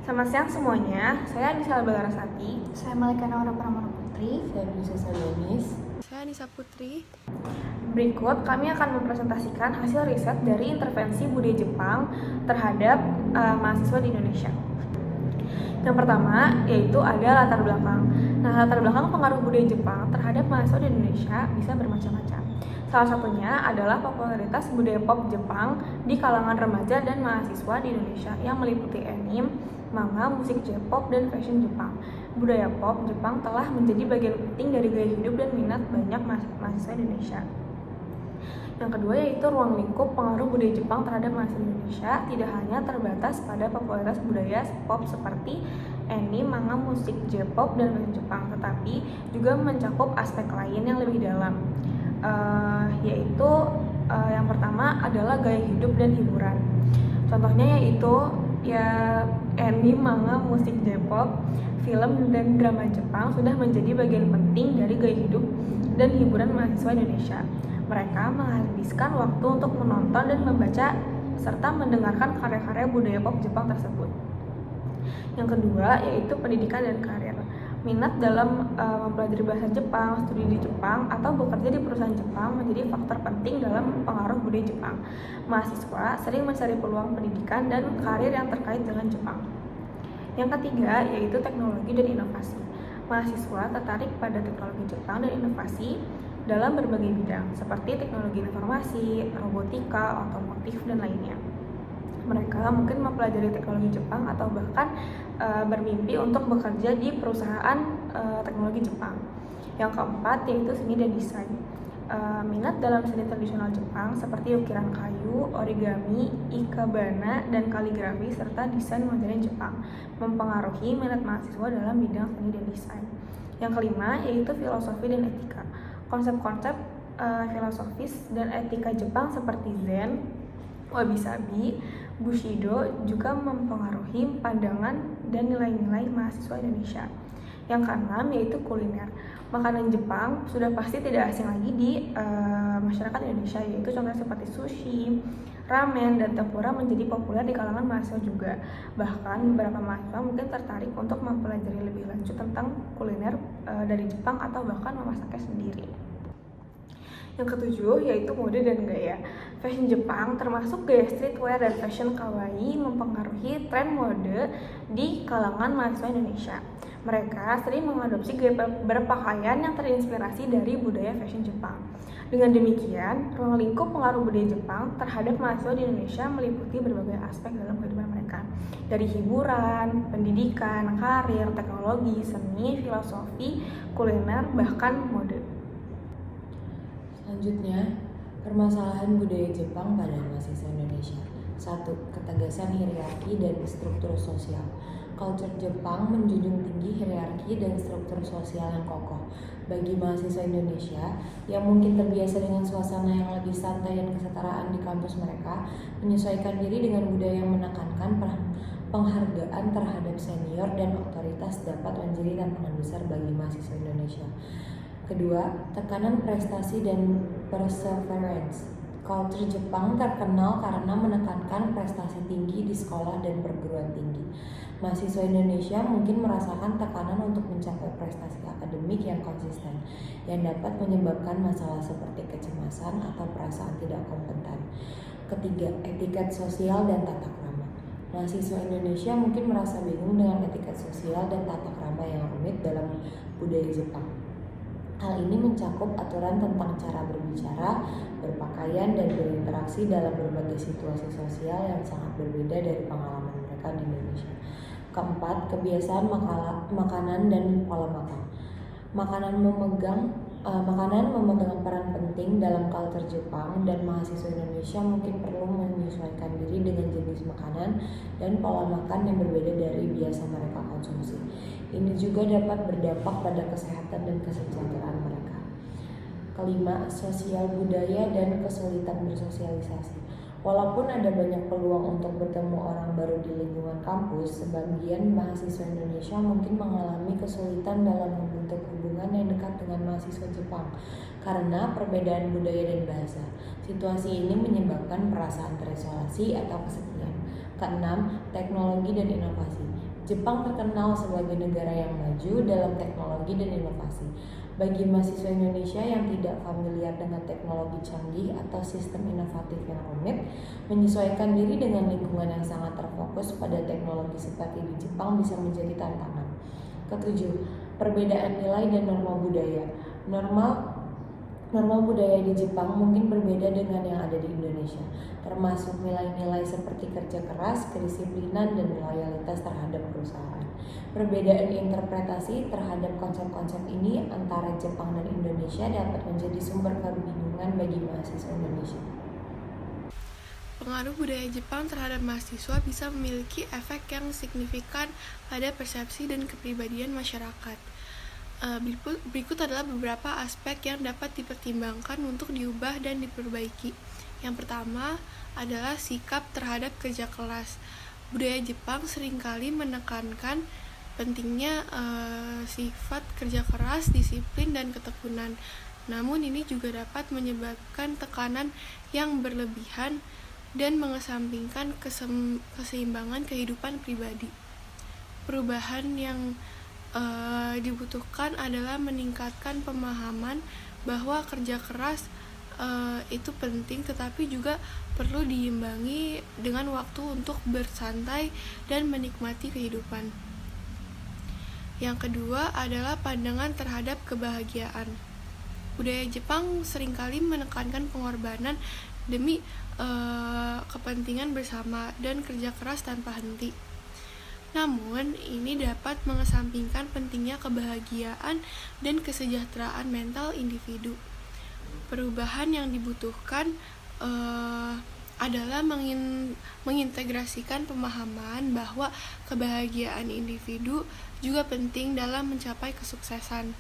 Selamat siang semuanya, saya Anissa Balarasati. Saya Malika Naura Pramana Putri. Saya Princesa Denis. Saya Anissa Putri. Berikut kami akan mempresentasikan hasil riset dari intervensi budaya Jepang terhadap mahasiswa di Indonesia. Yang pertama yaitu ada latar belakang. Nah, latar belakang pengaruh budaya Jepang terhadap mahasiswa di Indonesia bisa bermacam-macam. Salah satunya adalah popularitas budaya pop Jepang di kalangan remaja dan mahasiswa di Indonesia yang meliputi anime, manga, musik J-pop, dan fashion Jepang. Budaya pop Jepang telah menjadi bagian penting dari gaya hidup dan minat banyak mahasiswa di Indonesia. Yang kedua yaitu ruang lingkup pengaruh budaya Jepang terhadap mahasiswa Indonesia tidak hanya terbatas pada popularitas budaya pop seperti anime, manga, musik J-pop, dan fashion Jepang, tetapi juga mencakup aspek lain yang lebih dalam, yaitu yang pertama adalah gaya hidup dan hiburan. Contohnya yaitu anime, manga, musik J-pop, film, dan drama Jepang sudah menjadi bagian penting dari gaya hidup dan hiburan mahasiswa Indonesia. Mereka menghabiskan waktu untuk menonton dan membaca serta mendengarkan karya-karya budaya pop Jepang tersebut. Yang kedua yaitu pendidikan dan karir. Minat dalam mempelajari bahasa Jepang, studi di Jepang, atau bekerja di perusahaan Jepang menjadi faktor penting dalam pengaruh budaya Jepang. Mahasiswa sering mencari peluang pendidikan dan karir yang terkait dengan Jepang. Yang ketiga yaitu teknologi dan inovasi. Mahasiswa tertarik pada teknologi Jepang dan inovasi dalam berbagai bidang seperti teknologi informasi, robotika, otomotif, dan lainnya. Mereka mungkin mempelajari teknologi Jepang atau bahkan bermimpi untuk bekerja di perusahaan teknologi Jepang. Yang keempat yaitu seni dan desain. Minat dalam seni tradisional Jepang seperti ukiran kayu, origami, ikebana, dan kaligrafi serta desain modern Jepang mempengaruhi minat mahasiswa dalam bidang seni dan desain. Yang kelima yaitu filosofi dan etika. Konsep-konsep filosofis dan etika Jepang seperti Zen, wabi-sabi, bushido juga mempengaruhi pandangan dan nilai-nilai mahasiswa Indonesia. Yang keenam yaitu kuliner. Makanan Jepang sudah pasti tidak asing lagi di masyarakat Indonesia, yaitu contohnya seperti sushi, ramen, dan tempura menjadi populer di kalangan mahasiswa juga. Bahkan beberapa mahasiswa mungkin tertarik untuk mempelajari lebih lanjut tentang kuliner dari Jepang atau bahkan memasaknya sendiri. Yang ketujuh yaitu mode dan gaya. Fashion Jepang termasuk gaya streetwear dan fashion kawaii mempengaruhi tren mode di kalangan mahasiswa Indonesia. Mereka sering mengadopsi gaya berpakaian yang terinspirasi dari budaya fashion Jepang. Dengan demikian, ruang lingkup pengaruh budaya Jepang terhadap mahasiswa di Indonesia meliputi berbagai aspek dalam kehidupan mereka, dari hiburan, pendidikan, karir, teknologi, seni, filosofi, kuliner, bahkan mode. Selanjutnya, permasalahan budaya Jepang pada mahasiswa Indonesia. 1. Ketegasan hierarki dan struktur sosial. Culture Jepang menjunjung tinggi hierarki dan struktur sosial yang kokoh. Bagi mahasiswa Indonesia yang mungkin terbiasa dengan suasana yang lebih santai dan kesetaraan di kampus mereka, menyesuaikan diri dengan budaya yang menekankan penghargaan terhadap senior dan otoritas dapat menjadi tantangan besar bagi mahasiswa Indonesia. Kedua, tekanan prestasi dan perseverance. Culture Jepang terkenal karena menekankan prestasi tinggi di sekolah dan perguruan tinggi. Mahasiswa Indonesia mungkin merasakan tekanan untuk mencapai prestasi akademik yang konsisten, yang dapat menyebabkan masalah seperti kecemasan atau perasaan tidak kompeten. Ketiga, etiket sosial dan tata krama. Mahasiswa Indonesia mungkin merasa bingung dengan etiket sosial dan tata krama yang rumit dalam budaya Jepang. Hal ini mencakup aturan tentang cara berbicara, berpakaian, dan berinteraksi dalam berbagai situasi sosial yang sangat berbeda dari pengalaman mereka di Indonesia. Keempat, kebiasaan makanan dan pola makan. Makanan memegang peran penting dalam kultur Jepang, dan mahasiswa Indonesia mungkin perlu menyesuaikan diri dengan jenis makanan dan pola makan yang berbeda dari biasa mereka konsumsi. Ini juga dapat berdampak pada kesehatan dan kesejahteraan mereka. Kelima, sosial budaya dan kesulitan bersosialisasi. Walaupun ada banyak peluang untuk bertemu orang baru di lingkungan kampus, sebagian mahasiswa Indonesia mungkin mengalami kesulitan dalam membentuk hubungan yang dekat dengan mahasiswa Jepang karena perbedaan budaya dan bahasa. Situasi ini menyebabkan perasaan terisolasi atau kesepian. Keenam, teknologi dan inovasi. Jepang terkenal sebagai negara yang maju dalam teknologi dan inovasi. Bagi mahasiswa Indonesia yang tidak familiar dengan teknologi canggih atau sistem inovatif yang rumit, menyesuaikan diri dengan lingkungan yang sangat terfokus pada teknologi seperti di Jepang bisa menjadi tantangan. Ketujuh, perbedaan nilai dan norma budaya. Norma budaya di Jepang mungkin berbeda dengan yang ada di Indonesia, termasuk nilai-nilai seperti kerja keras, kedisiplinan, dan loyalitas terhadap perusahaan. Perbedaan interpretasi terhadap konsep-konsep ini antara Jepang dan Indonesia dapat menjadi sumber kebingungan bagi mahasiswa Indonesia. Pengaruh budaya Jepang terhadap mahasiswa bisa memiliki efek yang signifikan pada persepsi dan kepribadian masyarakat. Berikut adalah beberapa aspek yang dapat dipertimbangkan untuk diubah dan diperbaiki. Yang pertama adalah sikap terhadap kerja keras. Budaya Jepang seringkali menekankan pentingnya sifat kerja keras, disiplin, dan ketekunan. Namun ini juga dapat menyebabkan tekanan yang berlebihan dan mengesampingkan keseimbangan kehidupan pribadi. Perubahan yang dibutuhkan adalah meningkatkan pemahaman bahwa kerja keras itu penting, tetapi juga perlu diimbangi dengan waktu untuk bersantai dan menikmati kehidupan. Yang kedua adalah pandangan terhadap kebahagiaan. Budaya Jepang seringkali menekankan pengorbanan demi kepentingan bersama dan kerja keras tanpa henti. Namun, ini dapat mengesampingkan pentingnya kebahagiaan dan kesejahteraan mental individu. Perubahan yang dibutuhkan adalah mengintegrasikan pemahaman bahwa kebahagiaan individu juga penting dalam mencapai kesuksesan.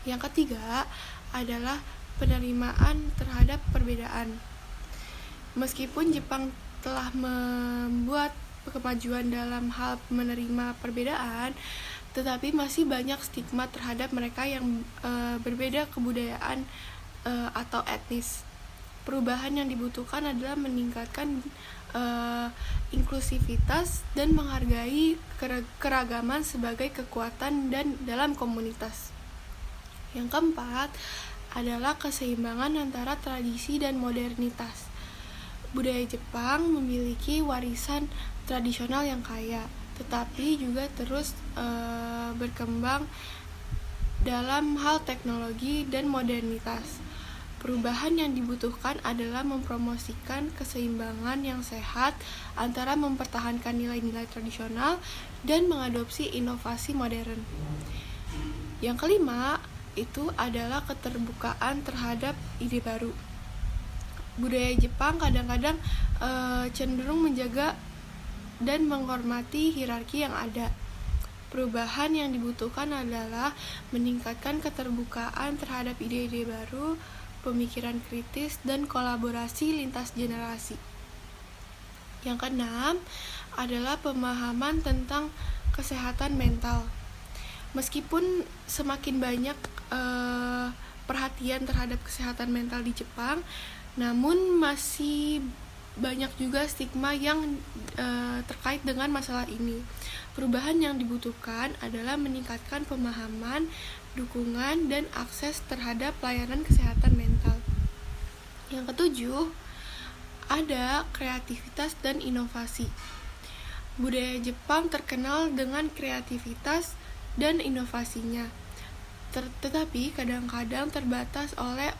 Yang ketiga adalah penerimaan terhadap perbedaan. Meskipun Jepang telah membuat kemajuan dalam hal menerima perbedaan, tetapi masih banyak stigma terhadap mereka yang berbeda kebudayaan atau etnis. Perubahan yang dibutuhkan adalah meningkatkan inklusivitas dan menghargai keragaman sebagai kekuatan dan dalam komunitas. Yang keempat adalah keseimbangan antara tradisi dan modernitas. Budaya Jepang memiliki warisan tradisional yang kaya, tetapi juga terus berkembang dalam hal teknologi dan modernitas. Perubahan yang dibutuhkan adalah mempromosikan keseimbangan yang sehat antara mempertahankan nilai-nilai tradisional dan mengadopsi inovasi modern. Yang kelima itu adalah keterbukaan terhadap ide baru. Budaya Jepang kadang-kadang cenderung menjaga dan menghormati hierarki yang ada. Perubahan yang dibutuhkan adalah meningkatkan keterbukaan terhadap ide-ide baru, pemikiran kritis, dan kolaborasi lintas generasi. Yang keenam adalah pemahaman tentang kesehatan mental. Meskipun semakin banyak perhatian terhadap kesehatan mental di Jepang, namun masih banyak juga stigma yang terkait dengan masalah ini. Perubahan yang dibutuhkan adalah meningkatkan pemahaman, dukungan, dan akses terhadap layanan kesehatan mental. Yang ketujuh, ada kreativitas dan inovasi. Budaya Jepang terkenal dengan kreativitas dan inovasinya, tetapi kadang-kadang terbatas oleh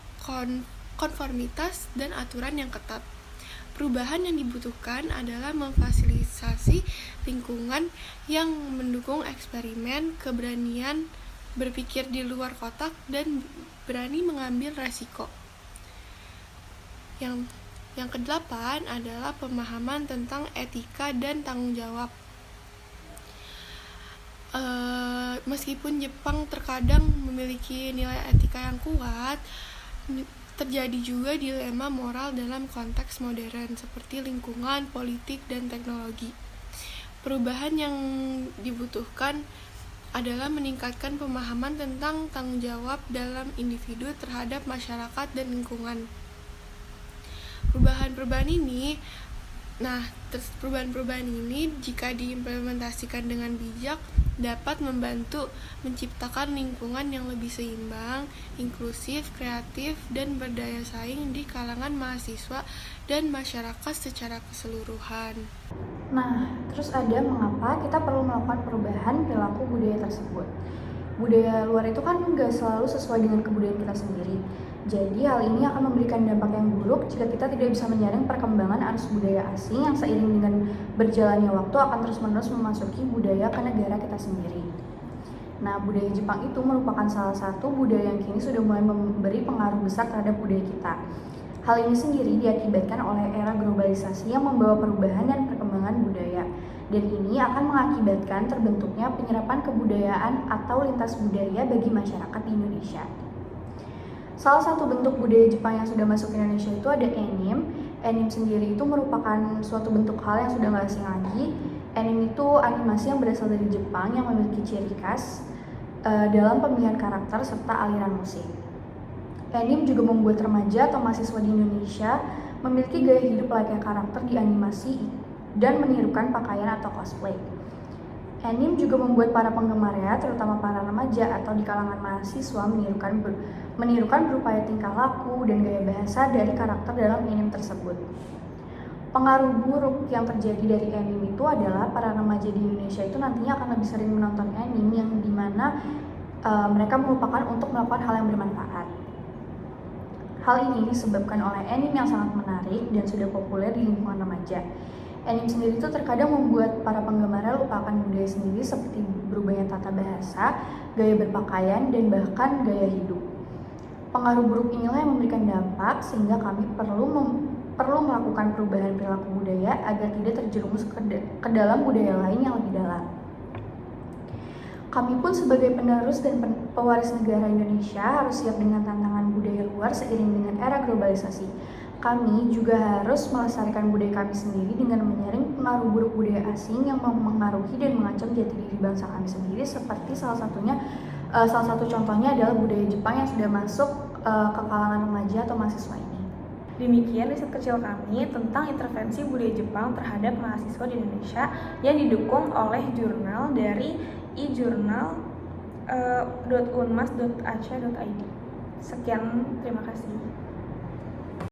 konformitas dan aturan yang ketat. Perubahan yang dibutuhkan adalah memfasilitasi lingkungan yang mendukung eksperimen, keberanian berpikir di luar kotak, dan berani mengambil resiko. Yang kedelapan adalah pemahaman tentang etika dan tanggung jawab. Meskipun Jepang terkadang memiliki nilai etika yang kuat, terjadi juga dilema moral dalam konteks modern seperti lingkungan, politik, dan teknologi. Perubahan yang dibutuhkan adalah meningkatkan pemahaman tentang tanggung jawab dalam individu terhadap masyarakat dan lingkungan. Perubahan-perubahan ini Nah, perubahan-perubahan ini jika diimplementasikan dengan bijak dapat membantu menciptakan lingkungan yang lebih seimbang, inklusif, kreatif, dan berdaya saing di kalangan mahasiswa dan masyarakat secara keseluruhan. Nah, terus ada mengapa kita perlu melakukan perubahan perilaku budaya tersebut. Budaya luar itu kan nggak selalu sesuai dengan kebudayaan kita sendiri. Jadi hal ini akan memberikan dampak yang buruk jika kita tidak bisa menjaring perkembangan arus budaya asing yang seiring dengan berjalannya waktu akan terus-menerus memasuki budaya ke negara kita sendiri. Nah, budaya Jepang itu merupakan salah satu budaya yang kini sudah mulai memberi pengaruh besar terhadap budaya kita. Hal ini sendiri diakibatkan oleh era globalisasi yang membawa perubahan dan perkembangan budaya. Dan ini akan mengakibatkan terbentuknya penyerapan kebudayaan atau lintas budaya bagi masyarakat di Indonesia. Salah satu bentuk budaya Jepang yang sudah masuk ke Indonesia itu ada anime. Anime sendiri itu merupakan suatu bentuk hal yang sudah nggak asing lagi. Anime itu animasi yang berasal dari Jepang yang memiliki ciri khas dalam pemilihan karakter serta aliran musik. Anime juga membuat remaja atau mahasiswa di Indonesia memiliki gaya hidup layaknya karakter di animasi dan menirukan pakaian atau cosplay. Anime juga membuat para penggemarnya, terutama para remaja atau di kalangan mahasiswa, menirukan berupaya tingkah laku dan gaya bahasa dari karakter dalam anime tersebut. Pengaruh buruk yang terjadi dari anime itu adalah para remaja di Indonesia itu nantinya akan lebih sering menonton anime yang dimana mereka melupakan untuk melakukan hal yang bermanfaat. Hal ini disebabkan oleh anime yang sangat menarik dan sudah populer di lingkungan remaja. Anime sendiri itu terkadang membuat para penggemarnya lupakan budaya sendiri seperti berubahnya tata bahasa, gaya berpakaian, dan bahkan gaya hidup. Pengaruh buruk inilah yang memberikan dampak sehingga kami perlu melakukan perubahan perilaku budaya agar tidak terjerumus ke dalam budaya lain yang lebih dalam. Kami pun sebagai penerus dan pewaris negara Indonesia harus siap dengan tantangan budaya luar seiring dengan era globalisasi. Kami juga harus melestarikan budaya kami sendiri dengan menyaring pengaruh buruk budaya asing yang mempengaruhi dan mengancam jati diri bangsa kami sendiri, seperti salah satu contohnya adalah budaya Jepang yang sudah masuk ke kalangan remaja atau mahasiswa ini. Demikian riset kecil kami tentang intervensi budaya Jepang terhadap mahasiswa di Indonesia yang didukung oleh jurnal dari ijournal.unmas.ac.id. Sekian, terima kasih.